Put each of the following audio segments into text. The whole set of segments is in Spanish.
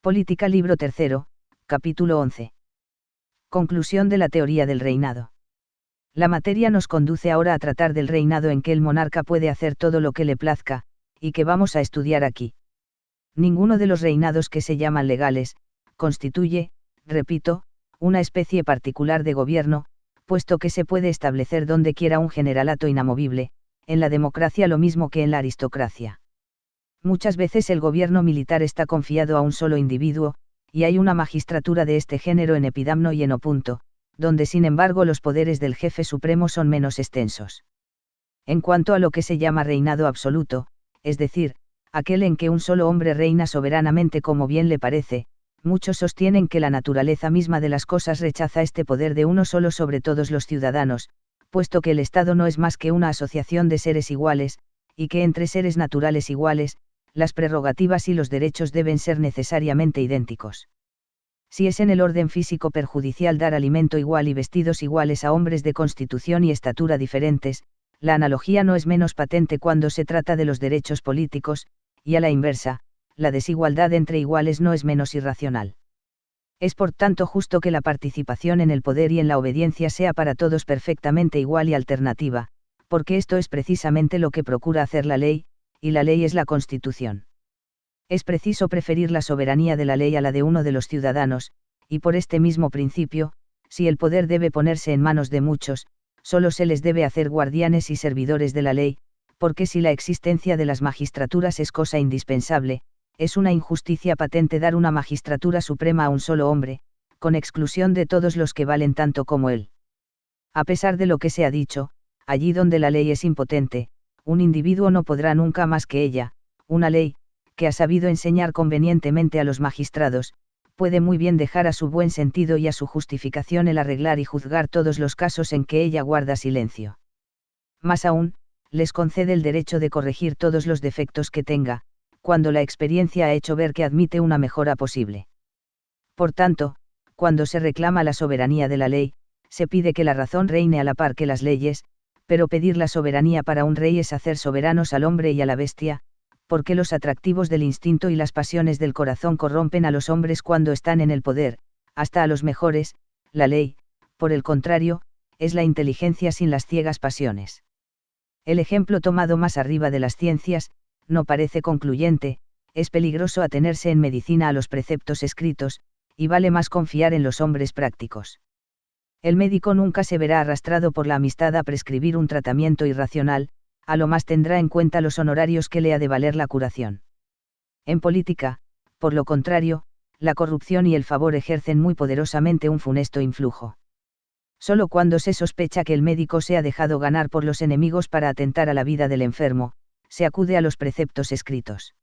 Política libro tercero, capítulo 11. Conclusión de la teoría del reinado. La materia nos conduce ahora a tratar del reinado en que el monarca puede hacer todo lo que le plazca, y que vamos a estudiar aquí. Ninguno de los reinados que se llaman legales, constituye, repito, una especie particular de gobierno, puesto que se puede establecer donde quiera un generalato inamovible, en la democracia lo mismo que en la aristocracia. Muchas veces el gobierno militar está confiado a un solo individuo, y hay una magistratura de este género en Epidamno y en Opunto, donde sin embargo los poderes del jefe supremo son menos extensos. En cuanto a lo que se llama reinado absoluto, es decir, aquel en que un solo hombre reina soberanamente como bien le parece, muchos sostienen que la naturaleza misma de las cosas rechaza este poder de uno solo sobre todos los ciudadanos, puesto que el Estado no es más que una asociación de seres iguales, y que entre seres naturales iguales, las prerrogativas y los derechos deben ser necesariamente idénticos. Si es en el orden físico perjudicial dar alimento igual y vestidos iguales a hombres de constitución y estatura diferentes, la analogía no es menos patente cuando se trata de los derechos políticos, y a la inversa, la desigualdad entre iguales no es menos irracional. Es por tanto justo que la participación en el poder y en la obediencia sea para todos perfectamente igual y alternativa, porque esto es precisamente lo que procura hacer la ley, y la ley es la Constitución. Es preciso preferir la soberanía de la ley a la de uno de los ciudadanos, y por este mismo principio, si el poder debe ponerse en manos de muchos, solo se les debe hacer guardianes y servidores de la ley, porque si la existencia de las magistraturas es cosa indispensable, es una injusticia patente dar una magistratura suprema a un solo hombre, con exclusión de todos los que valen tanto como él. A pesar de lo que se ha dicho, allí donde la ley es impotente, un individuo no podrá nunca más que ella, una ley, que ha sabido enseñar convenientemente a los magistrados, puede muy bien dejar a su buen sentido y a su justificación el arreglar y juzgar todos los casos en que ella guarda silencio. Más aún, les concede el derecho de corregir todos los defectos que tenga, cuando la experiencia ha hecho ver que admite una mejora posible. Por tanto, cuando se reclama la soberanía de la ley, se pide que la razón reine a la par que las leyes, pero pedir la soberanía para un rey es hacer soberanos al hombre y a la bestia, porque los atractivos del instinto y las pasiones del corazón corrompen a los hombres cuando están en el poder, hasta a los mejores. La ley, por el contrario, es la inteligencia sin las ciegas pasiones. El ejemplo tomado más arriba de las ciencias, no parece concluyente, es peligroso atenerse en medicina a los preceptos escritos, y vale más confiar en los hombres prácticos. El médico nunca se verá arrastrado por la amistad a prescribir un tratamiento irracional, a lo más tendrá en cuenta los honorarios que le ha de valer la curación. En política, por lo contrario, la corrupción y el favor ejercen muy poderosamente un funesto influjo. Solo cuando se sospecha que el médico se ha dejado ganar por los enemigos para atentar a la vida del enfermo, se acude a los preceptos escritos.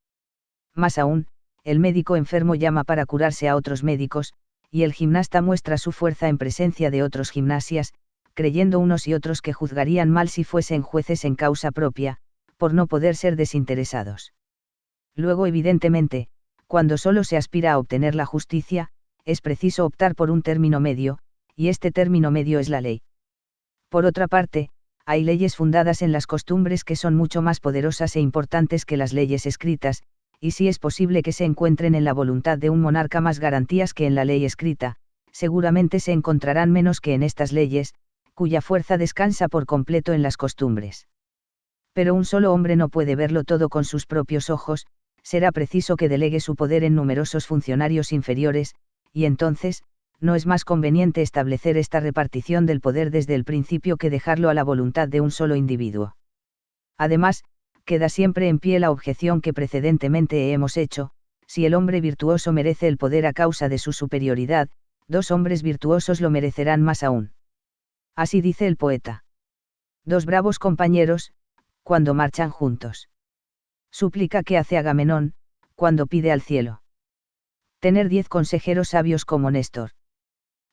Más aún, el médico enfermo llama para curarse a otros médicos, y el gimnasta muestra su fuerza en presencia de otros gimnasias, creyendo unos y otros que juzgarían mal si fuesen jueces en causa propia, por no poder ser desinteresados. Luego evidentemente, cuando solo se aspira a obtener la justicia, es preciso optar por un término medio, y este término medio es la ley. Por otra parte, hay leyes fundadas en las costumbres que son mucho más poderosas e importantes que las leyes escritas, y si es posible que se encuentren en la voluntad de un monarca más garantías que en la ley escrita, seguramente se encontrarán menos que en estas leyes, cuya fuerza descansa por completo en las costumbres. Pero un solo hombre no puede verlo todo con sus propios ojos, será preciso que delegue su poder en numerosos funcionarios inferiores, y entonces, no es más conveniente establecer esta repartición del poder desde el principio que dejarlo a la voluntad de un solo individuo. Además, queda siempre en pie la objeción que precedentemente hemos hecho: si el hombre virtuoso merece el poder a causa de su superioridad, dos hombres virtuosos lo merecerán más aún. Así dice el poeta. Dos bravos compañeros, cuando marchan juntos. Súplica que hace Agamenón, cuando pide al cielo. Tener 10 consejeros sabios como Néstor.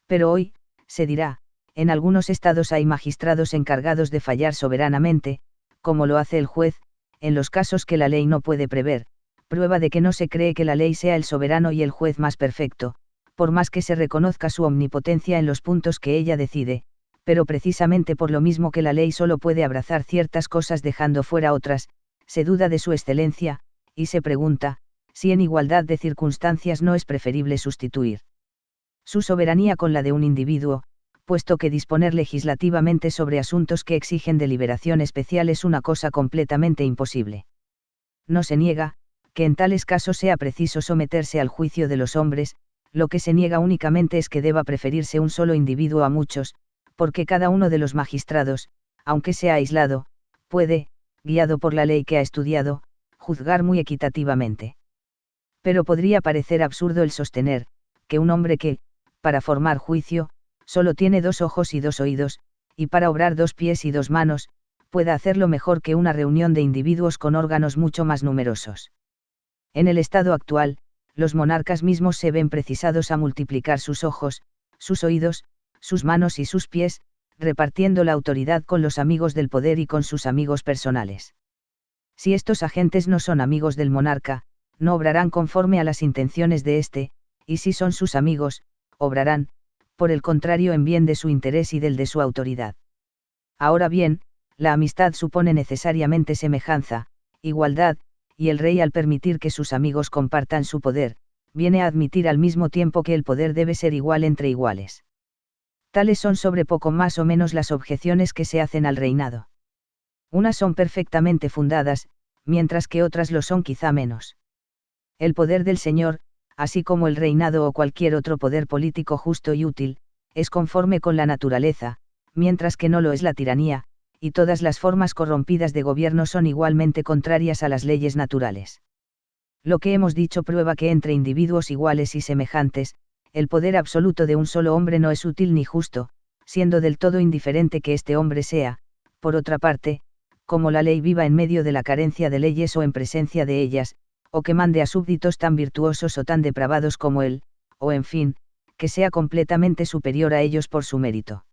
Pero hoy, se dirá, en algunos estados hay magistrados encargados de fallar soberanamente, como lo hace el juez, en los casos que la ley no puede prever, prueba de que no se cree que la ley sea el soberano y el juez más perfecto, por más que se reconozca su omnipotencia en los puntos que ella decide, pero precisamente por lo mismo que la ley solo puede abrazar ciertas cosas dejando fuera otras, se duda de su excelencia, y se pregunta, si en igualdad de circunstancias no es preferible sustituir su soberanía con la de un individuo, puesto que disponer legislativamente sobre asuntos que exigen deliberación especial es una cosa completamente imposible. No se niega, que en tales casos sea preciso someterse al juicio de los hombres, lo que se niega únicamente es que deba preferirse un solo individuo a muchos, porque cada uno de los magistrados, aunque sea aislado, puede, guiado por la ley que ha estudiado, juzgar muy equitativamente. Pero podría parecer absurdo el sostener, que un hombre que, para formar juicio, solo tiene 2 ojos y 2 oídos, y para obrar 2 pies y 2 manos, pueda hacerlo mejor que una reunión de individuos con órganos mucho más numerosos. En el estado actual, los monarcas mismos se ven precisados a multiplicar sus ojos, sus oídos, sus manos y sus pies, repartiendo la autoridad con los amigos del poder y con sus amigos personales. Si estos agentes no son amigos del monarca, no obrarán conforme a las intenciones de éste, y si son sus amigos, obrarán, por el contrario, en bien de su interés y del de su autoridad. Ahora bien, la amistad supone necesariamente semejanza, igualdad, y el rey, al permitir que sus amigos compartan su poder, viene a admitir al mismo tiempo que el poder debe ser igual entre iguales. Tales son sobre poco más o menos las objeciones que se hacen al reinado. Unas son perfectamente fundadas, mientras que otras lo son quizá menos. El poder del Señor, así como el reinado o cualquier otro poder político justo y útil, es conforme con la naturaleza, mientras que no lo es la tiranía, y todas las formas corrompidas de gobierno son igualmente contrarias a las leyes naturales. Lo que hemos dicho prueba que entre individuos iguales y semejantes, el poder absoluto de un solo hombre no es útil ni justo, siendo del todo indiferente que este hombre sea, por otra parte, como la ley viva en medio de la carencia de leyes o en presencia de ellas, o que mande a súbditos tan virtuosos o tan depravados como él, o en fin, que sea completamente superior a ellos por su mérito.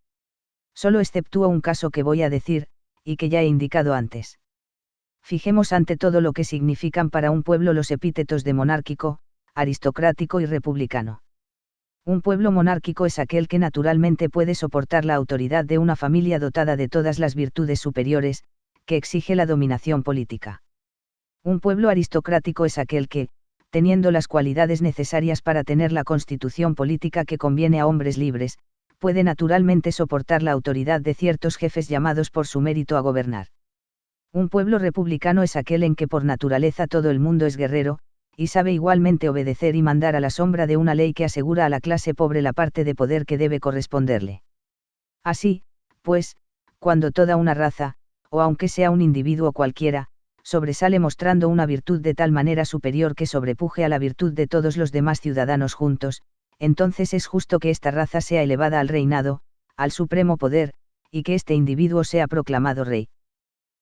Solo exceptúo un caso que voy a decir, y que ya he indicado antes. Fijemos ante todo lo que significan para un pueblo los epítetos de monárquico, aristocrático y republicano. Un pueblo monárquico es aquel que naturalmente puede soportar la autoridad de una familia dotada de todas las virtudes superiores, que exige la dominación política. Un pueblo aristocrático es aquel que, teniendo las cualidades necesarias para tener la constitución política que conviene a hombres libres, puede naturalmente soportar la autoridad de ciertos jefes llamados por su mérito a gobernar. Un pueblo republicano es aquel en que por naturaleza todo el mundo es guerrero, y sabe igualmente obedecer y mandar a la sombra de una ley que asegura a la clase pobre la parte de poder que debe corresponderle. Así, pues, cuando toda una raza, o aunque sea un individuo cualquiera, sobresale mostrando una virtud de tal manera superior que sobrepuje a la virtud de todos los demás ciudadanos juntos, entonces es justo que esta raza sea elevada al reinado, al supremo poder, y que este individuo sea proclamado rey.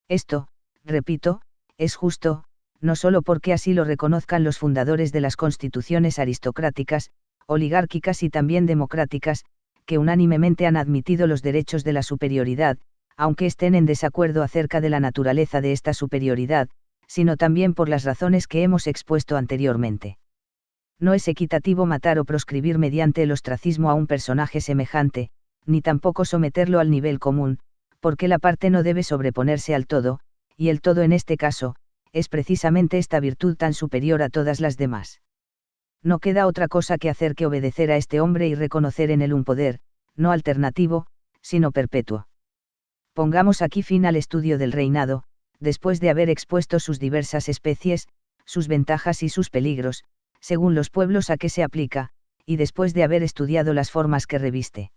Esto, repito, es justo, no solo porque así lo reconozcan los fundadores de las constituciones aristocráticas, oligárquicas y también democráticas, que unánimemente han admitido los derechos de la superioridad, aunque estén en desacuerdo acerca de la naturaleza de esta superioridad, sino también por las razones que hemos expuesto anteriormente. No es equitativo matar o proscribir mediante el ostracismo a un personaje semejante, ni tampoco someterlo al nivel común, porque la parte no debe sobreponerse al todo, y el todo en este caso, es precisamente esta virtud tan superior a todas las demás. No queda otra cosa que hacer que obedecer a este hombre y reconocer en él un poder, no alternativo, sino perpetuo. Pongamos aquí fin al estudio del reinado, después de haber expuesto sus diversas especies, sus ventajas y sus peligros, según los pueblos a que se aplica, y después de haber estudiado las formas que reviste.